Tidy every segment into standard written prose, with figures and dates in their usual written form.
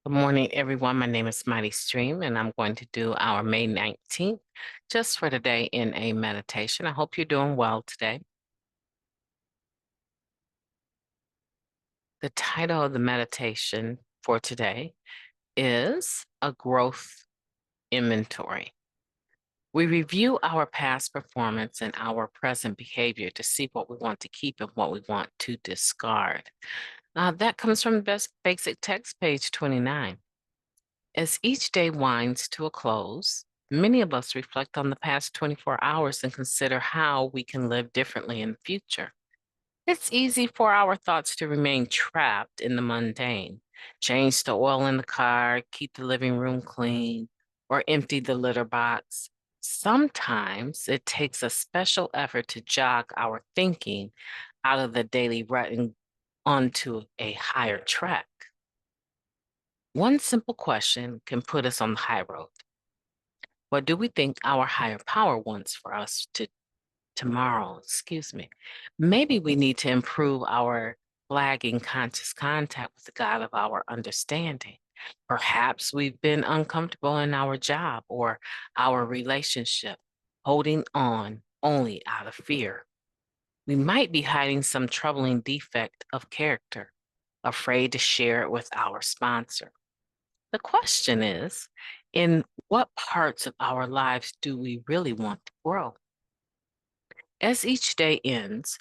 Good morning, everyone. My name is Mighty Stream, and I'm going to do our May 19th just for today in a meditation. I hope you're doing well today. The title of the meditation for today is a growth inventory. We review our past performance and our present behavior to see what we want to keep and what we want to discard. That comes from basic text, page 29. As each day winds to a close, many of us reflect on the past 24 hours and consider how we can live differently in the future. It's easy for our thoughts to remain trapped in the mundane. Change the oil in the car, keep the living room clean, or empty the litter box. Sometimes it takes a special effort to jog our thinking out of the daily rut and onto a higher track. One simple question can put us on the high road. What do we think our higher power wants for us to tomorrow? Excuse me. Maybe we need to improve our flagging conscious contact with the God of our understanding. Perhaps we've been uncomfortable in our job or our relationship, holding on only out of fear. We might be hiding some troubling defect of character, afraid to share it with our sponsor. The question is, in what parts of our lives do we really want to grow? As each day ends,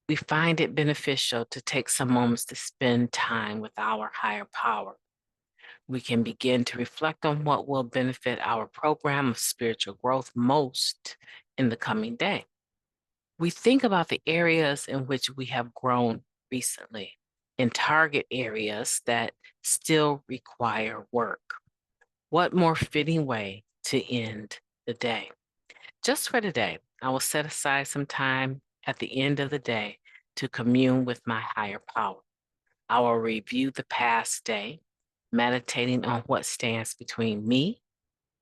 we find it beneficial to take some moments to spend time with our higher power. We can begin to reflect on what will benefit our program of spiritual growth most in the coming day. We think about the areas in which we have grown recently and target areas that still require work. What more fitting way to end the day? Just for today, I will set aside some time at the end of the day to commune with my higher power. I will review the past day, meditating on what stands between me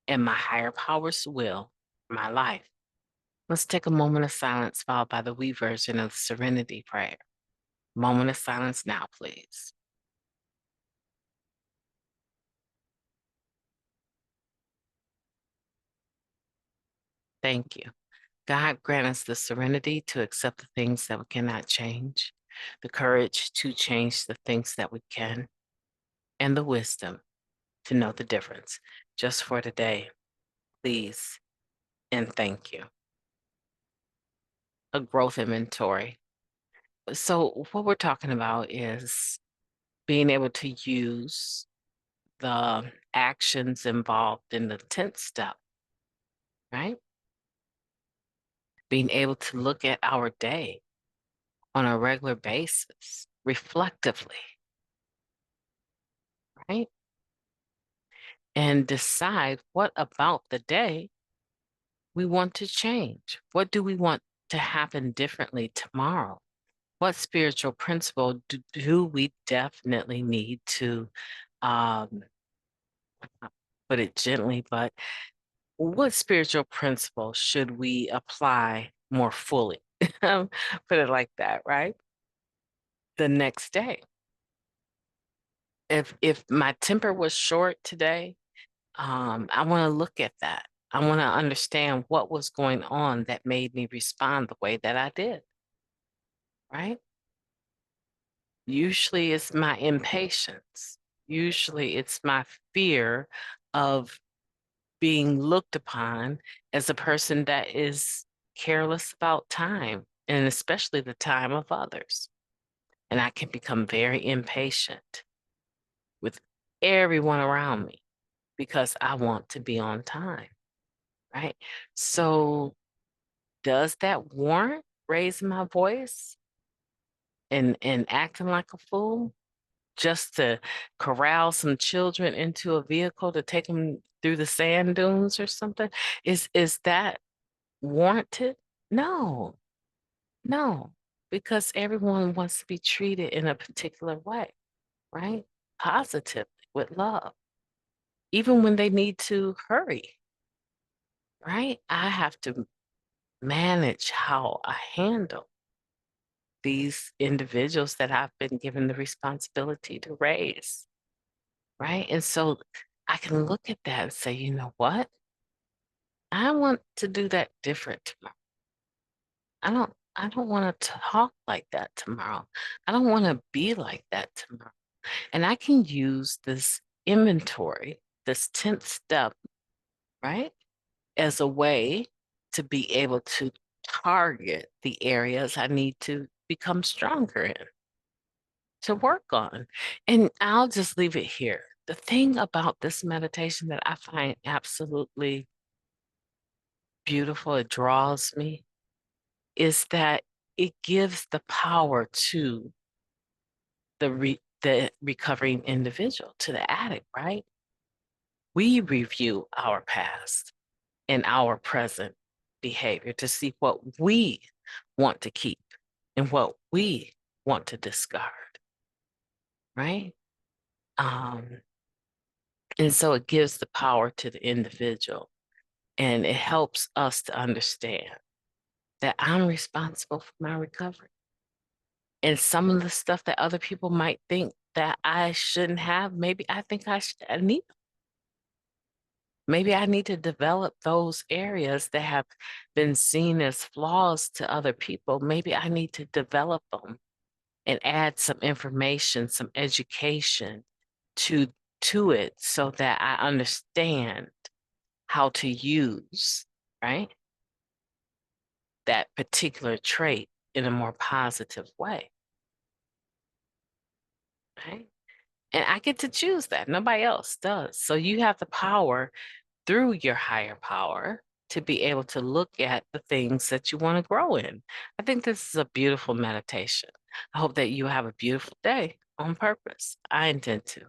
and my higher power's will for my life. Let's take a moment of silence, followed by the we version of the Serenity Prayer. Moment of silence now, please. Thank you. God grant us the serenity to accept the things that we cannot change, the courage to change the things that we can, and the wisdom to know the difference. Just for today, please and thank you. A growth inventory. So, what we're talking about is being able to use the actions involved in the 10th step, right? Being able to look at our day on a regular basis, reflectively, right? And decide what about the day we want to change. What do we want to happen differently tomorrow? What spiritual principle do we definitely need to um, put it gently, but what spiritual principle should we apply more fully? Put it like that, right? The next day. If my temper was short today, I want to look at that. I want to understand what was going on that made me respond the way that I did, right? Usually it's my impatience. Usually it's my fear of being looked upon as a person that is careless about time, and especially the time of others. And I can become very impatient with everyone around me because I want to be on time, right? So, does that warrant raising my voice and acting like a fool just to corral some children into a vehicle to take them through the sand dunes or something? Is that warranted? No, no, because everyone wants to be treated in a particular way, right? Positively, with love, even when they need to hurry, right? I have to manage how I handle these individuals that I've been given the responsibility to raise. right? And so I can look at that and say, you know what? I want to do that different tomorrow. I don't want to talk like that tomorrow. I don't want to be like that tomorrow. And I can use this inventory, this 10th step, right, as a way to be able to target the areas I need to become stronger in, to work on. And I'll just leave it here. The thing about this meditation that I find absolutely beautiful, it draws me, is that it gives the power to the recovering individual, to the addict, right? We review our past and our present behavior to see what we want to keep and what we want to discard, right? Um, and so it gives the power to the individual, and it helps us to understand that I'm responsible for my recovery. And some of the stuff that other people might think that I shouldn't have, maybe I think I need. Maybe I need to develop those areas that have been seen as flaws to other people. Maybe I need to develop them and add some information, some education to to it so that I understand how to use, right, that particular trait in a more positive way, right? And I get to choose that. Nobody else does. So you have the power through your higher power to be able to look at the things that you want to grow in. I think this is a beautiful meditation. I hope that you have a beautiful day on purpose. I intend to.